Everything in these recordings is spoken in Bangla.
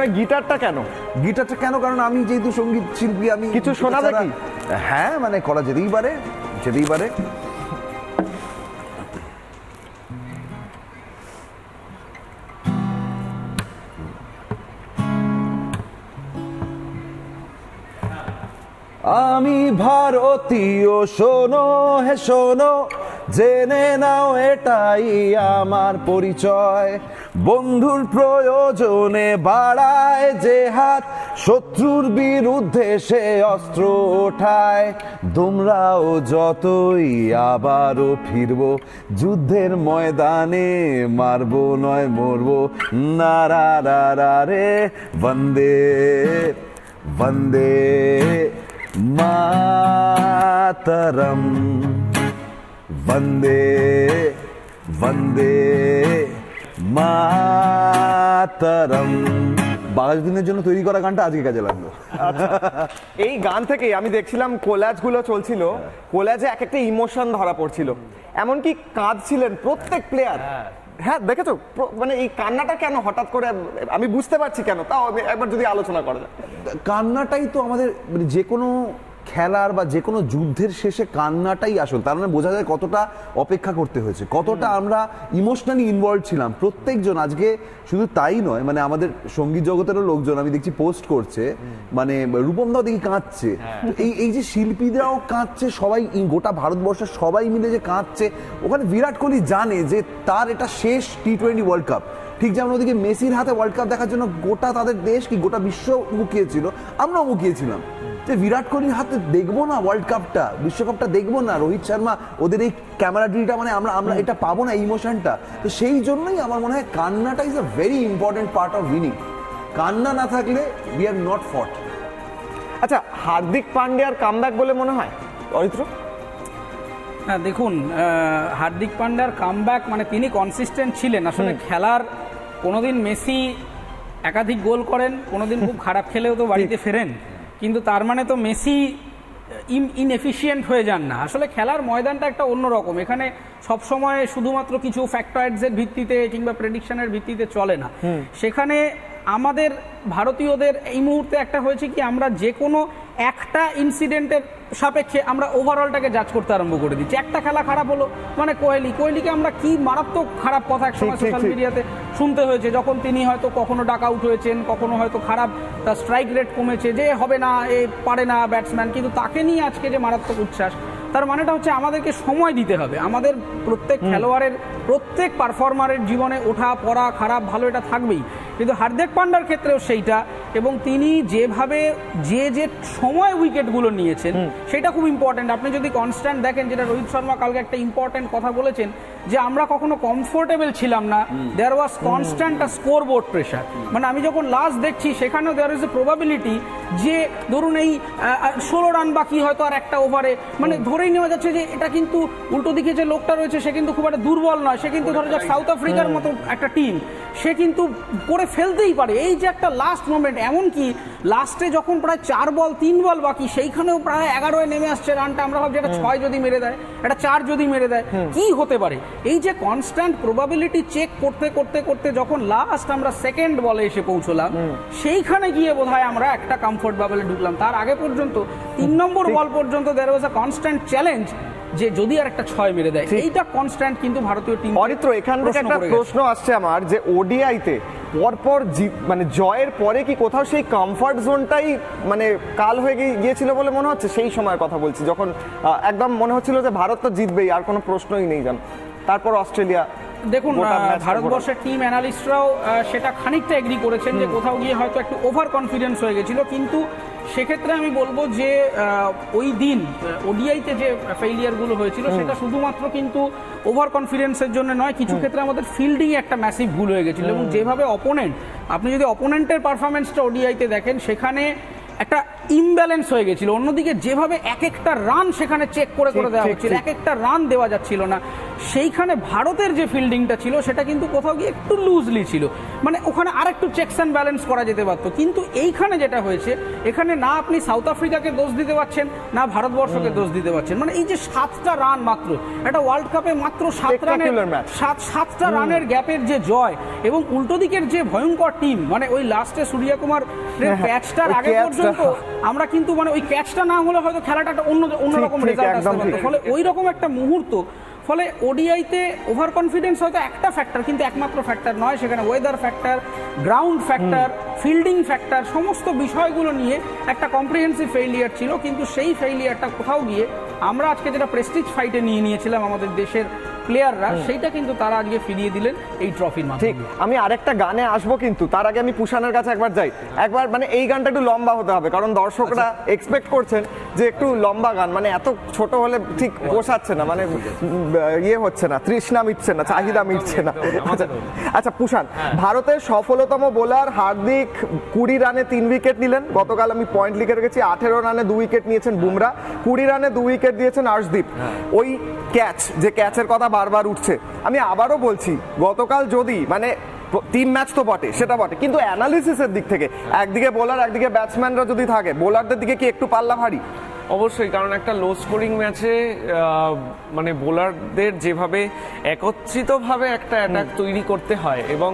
এখানে গিটারটা কেন? গিটারটা কেন, কারণ আমি যেহেতু সঙ্গীত শিল্পী, আমি কিছু শোনাবে কি? হ্যাঁ, মানে করা যেতেই পারে, যেতেই পারে। আমি ভারতীয়, শোনো হে শোনো, জেনে নাও এটাই আমার পরিচয়। বন্ধুর প্রয়োজনে বাড়ায় যে হাত, শত্রুর বিরুদ্ধে সে অস্ত্র ওঠায়। তোমরাও যতই আবারও ফিরবো যুদ্ধের ময়দানে, মারবো নয় মরবো, নারা রা রে বন্দে বন্দে মাতরম, বন্দে বন্দে মাতরম। বাঘাযতীনের জন্য তৈরি করা গানটা আজকে কাজে লাগলো। এই গান থেকে আমি দেখছিলাম কোলাজ গুলো চলছিল, কোলাজে এক একটা ইমোশন ধরা পড়ছিল, এমনকি কাঁদছিলেন প্রত্যেক প্লেয়ার। হ্যাঁ দেখেছো, মানে এই কান্নাটা কেন হঠাৎ করে, আমি বুঝতে পারছি কেন, তাও একবার যদি আলোচনা করা যায়। কান্নাটাই তো আমাদের, মানে যে কোনো খেলার বা যে কোনো যুদ্ধের শেষে কান্নাটাই আসল। তার মানে বোঝা যায় কতটা অপেক্ষা করতে হয়েছে, কতটা আমরা ইমোশনালি ইনভলভ ছিলাম প্রত্যেকজন। আজকে শুধু তাই নয়, মানে আমাদের সঙ্গীত জগতেরও লোকজন আমি দেখছি পোস্ট করছে, মানে রূপম দাও দেখি কাঁদছে। এই যে শিল্পীরাও কাঁদছে, সবাই গোটা ভারতবর্ষের সবাই মিলে যে কাঁদছে, ওখানে বিরাট কোহলি জানে যে তার এটা শেষ T20 ওয়ার্ল্ড কাপ। ঠিক যেমন ওদিকে মেসির হাতে ওয়ার্ল্ড কাপ দেখার জন্য গোটা তাদের দেশ কি গোটা বিশ্ব মুখিয়েছিল, আমরাও মুখিয়েছিলাম যে বিরাট কোহলির হাতে দেখবো না ওয়ার্ল্ড কাপটা, বিশ্বকাপটা দেখবো না, রোহিত শর্মা ওদের এই ক্যামেরাটিটা, মানে আমরা এটা পাবো না, ইমোশনটা। তো সেই জন্যই আমার মনে হয় কান্নাটা is a very important part of winning. কান্না না থাকলে উই আর নট ফট। আচ্ছা, হার্দিক পান্ডিয়ার কামব্যাক বলে মনে হয় অরিত্র? হ্যাঁ দেখুন, হার্দিক পান্ডিয়ার কামব্যাক, মানে তিনি কনসিস্টেন্ট ছিলেন। আসলে খেলার কোনোদিন মেসি একাধিক গোল করেন, কোনোদিন খুব খারাপ খেলেও তো বাড়িতে ফেরেন, কিন্তু তার মানে তো মেসি ইনএফিশিয়েন্ট হয়ে যান না। আসলে খেলার ময়দানটা একটা অন্যরকম, এখানে সবসময় শুধুমাত্র কিছু ফ্যাক্টয়েডসের ভিত্তিতে কিংবা প্রেডিকশনের ভিত্তিতে চলে না। সেখানে আমাদের ভারতীয়দের এই মুহূর্তে একটা হয়েছে কি, আমরা যে কোনো একটা ইনসিডেন্টের সাপেক্ষে আমরা ওভারঅলটাকে জাজ করতে আরম্ভ করে দিচ্ছি। একটা খেলা খারাপ হলো মানে কোহলিকে আমরা কি মারাত্মক খারাপ কথা একসময় সোশ্যাল মিডিয়াতে শুনতে হয়েছে, যখন তিনি হয়তো কখনো ডাক আউট হয়েছেন, কখনো হয়তো খারাপ তার স্ট্রাইক রেট কমেছে, যে হবে না, এ পারে না ব্যাটসম্যান, কিন্তু তাকে নিয়ে আজকে যে মারাত্মক উচ্ছ্বাস, তার মানেটা হচ্ছে আমাদেরকে সময় দিতে হবে। আমাদের প্রত্যেক খেলোয়াড়ের, প্রত্যেক পারফর্মারের জীবনে ওঠা পড়া খারাপ ভালো এটা থাকবেই, কিন্তু হার্দিক পান্ডিয়ার ক্ষেত্রেও সেইটা। এবং তিনি যেভাবে যে সময় উইকেটগুলো নিয়েছেন সেটা খুব ইম্পর্টেন্ট। আপনি যদি কনস্ট্যান্ট দেখেন, যেটা রোহিত শর্মা কালকে একটা ইম্পর্টেন্ট কথা বলেছেন, যে আমরা কখনো কমফোর্টেবল ছিলাম না, দেয়ার ওয়াজ কনস্ট্যান্ট আ স্কোর বোর্ড প্রেশার। মানে আমি যখন লাস্ট দেখছি সেখানেও দেয়ার ইজ এ প্রবাবিলিটি যে ধরুন এই 16 রান বাকি, হয়তো আর একটা ওভারে, মানে ধরেই নেওয়া যাচ্ছে যে এটা কিন্তু উল্টো দিকে যে লোকটা রয়েছে সে কিন্তু খুব একটা দুর্বল নয়, সে কিন্তু ধরো যাক সাউথ আফ্রিকার মতো একটা টিম, সে কিন্তু করে ফেলতেই পারে। এই যে একটা লাস্ট মোমেন্ট, এমনকি লাস্টে যখন প্রায় 4 বল 3 বল বাকি, সেইখানেও প্রায় 11-এ নেমে আসছে রানটা, আমরা ভাবছি এটা 6 যদি মেরে দেয়, এটা 4 যদি মেরে দেয়, কি হতে পারে। এই যে কনস্ট্যান্ট প্রবাবিলিটি চেক করতে করতে করতে যখন লাস্ট আমরা সেকেন্ড বলে এসে পৌঁছলাম, সেইখানে গিয়ে বোধহয় আমরা একটা কমফোর্ট বাবলে ঢুকলাম। তার আগে পর্যন্ত 3 নম্বর বল পর্যন্ত দেয়ার ওয়াজ আ কনস্ট্যান্ট চ্যালেঞ্জ যে যদি আর একটা 6 মেরে দেয়, এইটা কনস্ট্যান্ট কিন্তু ভারতীয় টিম। অরিত্র, এখান থেকে একটা প্রশ্ন আসছে আমার, যে ওডিআইতে পরপর মানে জয়ের পরে কি কোথাও সেই কমফর্ট জোনটাই মানে কাল হয়ে গিয়েছিল বলে মনে হচ্ছে? সেই সময়ের কথা বলছি, যখন একদম মনে হচ্ছিল যে ভারত তো জিতবেই, আর কোনো প্রশ্নই নেই জান, তারপর অস্ট্রেলিয়া। দেখুন, ভারতবর্ষের টিম অ্যানালিস্টরাও সেটা খানিকটা এগ্রি করেছেন যে কোথাও গিয়ে হয়তো একটু ওভার কনফিডেন্স হয়ে গেছিল, কিন্তু সেক্ষেত্রে আমি বলবো যে ওই দিন ওডিআইতে যে ফেইলিয়ারগুলো হয়েছিল সেটা শুধুমাত্র কিন্তু ওভার কনফিডেন্সের জন্য নয়, কিছু ক্ষেত্রে আমাদের ফিল্ডিংয়ে একটা ম্যাসিভ ভুল হয়ে গেছিলো। এবং যেভাবে অপোনেন্ট, আপনি যদি অপোনেন্টের পারফরমেন্সটা ওডিআইতে দেখেন, সেখানে একটা ইমব্যালেন্স হয়ে গেছিল। অন্যদিকে যেভাবে এক একটা রান সেখানে চেক করে করে দেওয়া হচ্ছিল, এক একটা রান দেওয়া যাচ্ছিল না, সেইখানে ভারতের যে ফিল্ডিংটা ছিল সেটা কিন্তু কোথাও গিয়ে একটু লুজলি ছিল, মানে ওখানে আরেকটু চেকস অ্যান্ড ব্যালেন্স করা যেতে পারতো। কিন্তু এইখানে যেটা হয়েছে, এখানে না আপনি সাউথ আফ্রিকাকে দোষ দিতে পারছেন, না ভারতবর্ষকে দোষ দিতে পারছেন। মানে এই যে 7টা রান মাত্র, একটা ওয়ার্ল্ড কাপে মাত্র 7টা রানের গ্যাপের যে জয়, এবং উল্টো দিকের যে ভয়ঙ্কর টিম, মানে ওই লাস্টে সূর্যকুমার ক্যাচটার আগে পর্যন্ত আমরা কিন্তু মানে ওই ক্যাচটা না হলে হয়তো খেলাটা একটা অন্যরকম রেজাল্ট আসতে পারতো। ফলে ওই রকম একটা মুহূর্ত, ফলে ওডিআইতে ওভার কনফিডেন্স হয়তো একটা ফ্যাক্টর, কিন্তু একমাত্র ফ্যাক্টর নয়। সেখানে weather factor, ground factor, fielding factor, সমস্ত বিষয়গুলো নিয়ে একটা কম্প্রিহেন্সিভ ফেইলিয়ার ছিল। কিন্তু সেই ফেইলিয়ারটা কোথাও গিয়ে আমরা আজকে যেটা প্রেস্টিজ ফাইটে নিয়েছিলাম আমাদের দেশের প্লেয়াররা, সেইটা কিন্তু তারা আজকে ফিরিয়ে দিলেন এই ট্রফির মাধ্যমে। ঠিক, আমি আরেকটা গানে আসবো, কিন্তু তার আগে আমি পুষানের কাছে একবার যাই। একবার মানে এই গানটা একটু লম্বা হতে হবে, কারণ দর্শকরা এক্সপেক্ট করছেন যে একটু লম্বা গান, মানে এত ছোট হলে ঠিক পোষাচ্ছে না, মানে ইয়ে হচ্ছে না, তৃষ্ণা মিটছে না, চাহিদা মিটছে না। আচ্ছা পুষান, ভারতের সফলতম বোলার হার্দিক 20 রানে 3 উইকেট নিলেন। গতকাল আমি পয়েন্ট লিখে রেখেছি, 18 রানে 2 উইকেট নিয়েছেন বুমরা, 20 রানে 2 উইকেট দিয়েছেন আর্শদীপ। ওই ক্যাচ, যে ক্যাচের কথা বারবার উঠছে, আমি আবারও বলছি, গতকাল যদি মানে টিম ম্যাচ তো বটে, সেটা বটে, কিন্তু অ্যানালিসিসের দিক থেকে একদিকে বোলার একদিকে ব্যাটসম্যানরা যদি থাকে, বোলারদের দিকে কি একটু পাল্লা ভারী? অবশ্যই, কারণ একটা লো স্কোরিং ম্যাচে মানে বোলারদের যেভাবে একত্রিতভাবে একটা অ্যাটাক তৈরি করতে হয়, এবং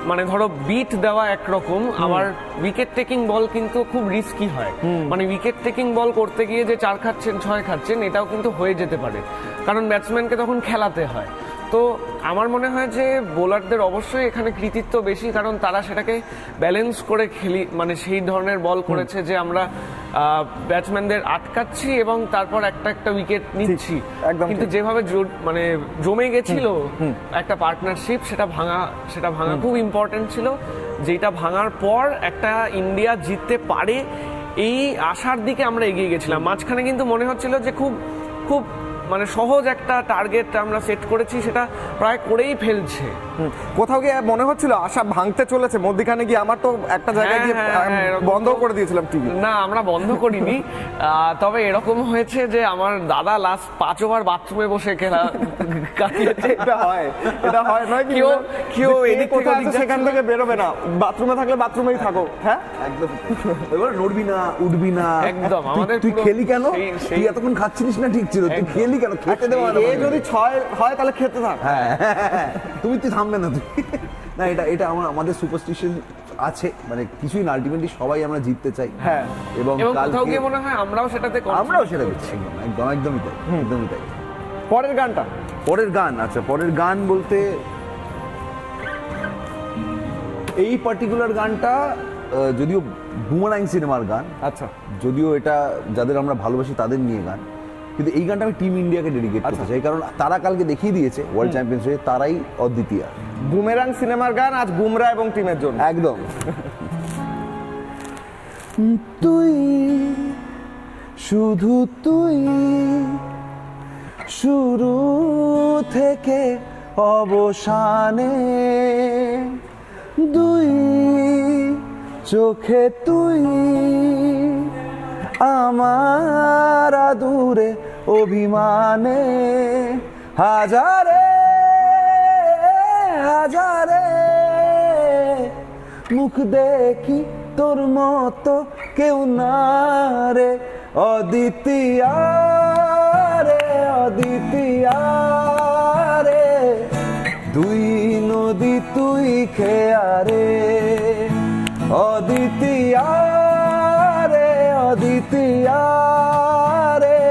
মানে ধরো বিট দেওয়া একরকম, আবার উইকেট টেকিং বল কিন্তু খুব রিস্কি হয়। মানে উইকেট টেকিং বল করতে গিয়ে যে 4 খাচ্ছেন 6 খাচ্ছেন, এটাও কিন্তু হয়ে যেতে পারে, কারণ ব্যাটসম্যানকে তখন খেলাতে হয়। তো আমার মনে হয় যে বোলারদের অবশ্যই এখানে কৃতিত্ব বেশি, কারণ তারা সেটাকে ব্যালেন্স করে মানে সেই ধরনের বল করেছে যে আমরা ব্যাটসম্যানদের আটকাচ্ছি এবং তারপর একটা উইকেট নিচ্ছি। কিন্তু যেভাবে মানে জমে গেছিল একটা পার্টনারশিপ, সেটা ভাঙা খুব ইম্পর্টেন্ট ছিল, যেটা ভাঙার পর একটা ইন্ডিয়া জিততে পারে এই আশার দিকে আমরা এগিয়ে গেছিলাম। মাঝখানে কিন্তু মনে হচ্ছিল যে খুব খুব মানে সহজ একটা টার্গেট আমরা সেট করেছি, সেটা প্রায় করেই ফেলছে। কোথাও গিয়ে মনে হচ্ছিল আশা ভাঙতে চলেছে, মধ্যখানে গিয়ে আমার তো একটা জায়গায় গিয়ে বন্ধ করে দিয়েছিলাম টিভি। না, আমরা বন্ধ করিনি, তবে এরকম হয়েছে যে আমার দাদা লাস্ট 5 ওভার বাথরুমে বসে খেলা কাটিয়েছে। এটা হয় নয় কি, কেউ এদিক থেকে ওদিক সেখান থেকে বেরোবে না, বাথরুমে থাকলে বাথরুমেই থাকো। হ্যাঁ একদম, এবার নড়বি না, উঠবি না, একদম। আমাদের তুই খেলি কেন? তুই এতক্ষণ খাচ্ছিলিস না, ঠিক ছিল, তুই খেলি কেন? খেতে দেওয়া যদি 6 হয় তাহলে খেতে থাক। হ্যাঁ, তুই থামবে না তুই। না, এটা আমাদের সুপারস্টিশন আছে, মানে কিছুই না, আলটিমেটলি সবাই আমরা জিততে চাই। হ্যাঁ, এবং কোথাও গিয়ে মনে হয় আমরাও সেটা করছি, একদমই তাই। পরের গানটা, আচ্ছা পরের গান বলতে এই পার্টিকুলার গানটা যদিও বুমারাং সিনেমার গান, আচ্ছা যদিও এটা যাদের আমরা ভালোবাসি তাদের নিয়ে গান, কিন্তু এই গানটা আমি টিম ইন্ডিয়াকে ডেডিকেট করতে চাই, কারণ তারা কালকে দেখিয়ে দিয়েছে ওয়ার্ল্ড চ্যাম্পিয়নশিপে তারাই অদ্বিতীয়। বুমেরাং সিনেমার গান আজ বুমরা এবং টিমের জন্য একদম। তুই, শুধু তুই, শুরু থেকে অবসানে, দুই চোখে তুই, আমার আদুরে অভিমানে, হাজারে হাজারে মুখ দেখি তোর মতো কেউ না রে, অদ্বিতীয় রে, অদ্বিতীয় রে, দুই নদী তুই খেয়ারে, অদ্বিতীয় রে, অদ্বিতীয় রে,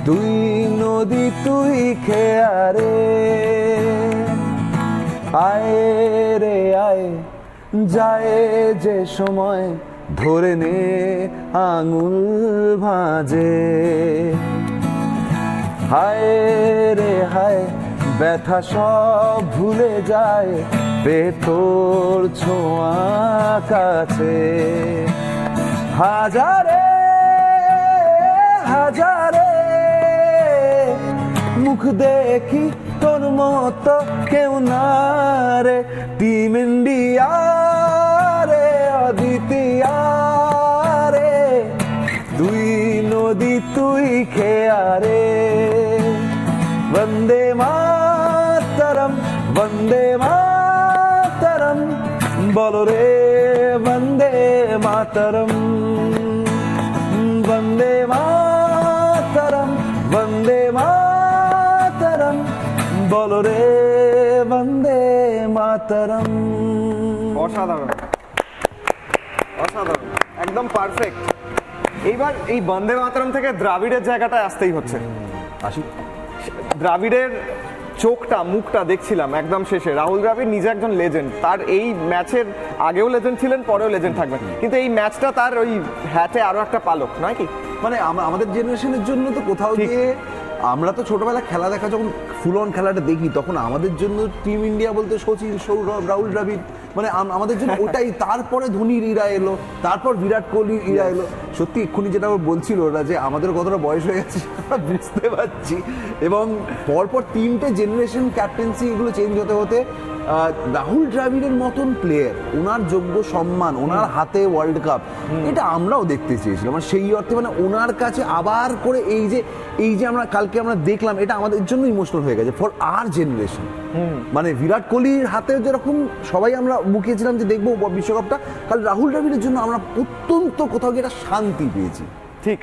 দুই নদী তুই খেয়ারে, আয় রে আয়, যায় যে সময় ধরে নে আঙুল ভাঁজে, হায় রে হায়, ব্যথা সব ভুলে যায় তোর ছোঁয়া কাছে, হাজারে হাজারে মুখ দেখি তোর মতো কেউ না রে, টিম ইন্ডিয়া রে, অদ্বিতীয় তুই খেয়া রে বন্দে মাতরম বন্দে মাতরম বলো রে বন্দে মাতরম বন্দে মাতরম বন্দে মাতরম বলো রে বন্দে মাতরম। অসাধারণ, অসাধারণ, একদম পারফেক্ট। এইবার এই বন্দে মাতরম থেকে দ্রাবিড়ের জায়গাটা আসতেই হচ্ছে। আসি, দ্রাবিড়ের চোখটা মুখটা দেখছিলাম একদম শেষে। রাহুল দ্রাবিড় নিজে একজন লেজেন্ড, তার এই ম্যাচের আগেও লেজেন্ড ছিলেন, পরেও লেজেন্ড থাকবেন, কিন্তু এই ম্যাচটা তার ওই হ্যাটে আরো একটা পালক, নয় কি? মানে আমাদের জেনারেশনের জন্য তো কোথাও ঠিক। গিয়ে আমরা তো ছোটবেলা খেলা দেখা যখন ফুল অন খেলাটা দেখি তখন আমাদের জন্য টিম ইন্ডিয়া বলতে সচিন, সৌরভ, রাহুল দ্রাবিড়, মানে আমাদের জন্য ওটাই। তারপরে ধোনির ইরা এলো, তারপর বিরাট কোহলির ইরা এলো। সত্যি এক্ষুনি যেটা বলছিল ওরা যে আমাদের কতটা বয়স হয়ে গেছে আমরা বুঝতে পারছি। এবং পরপর 3টে জেনারেশন ক্যাপ্টেন্সি এগুলো চেঞ্জ হতে হতে রাহুল দ্রাবিড়ের মতন প্লেয়ার, ওনার যোগ্য সম্মান, ওনার হাতে ওয়ার্ল্ড কাপ, এটা আমরাও দেখতে চেয়েছিলাম। মানে সেই অর্থে মানে ওনার কাছে আবার করে এই যে আমরা কালকে আমরা দেখলাম, এটা আমাদের জন্য ইমোশনাল হয়ে গেছে ফর আর জেনারেশন। মানে বিরাট কোহলির হাতে যেরকম সবাই আমরা মুখিয়েছিলাম যে দেখবো বিশ্বকাপটা, কাল রাহুল দ্রাবিড়ের জন্য আমরা অত্যন্ত কোথাও গিয়ে একটা শান্তি পেয়েছি। ঠিক।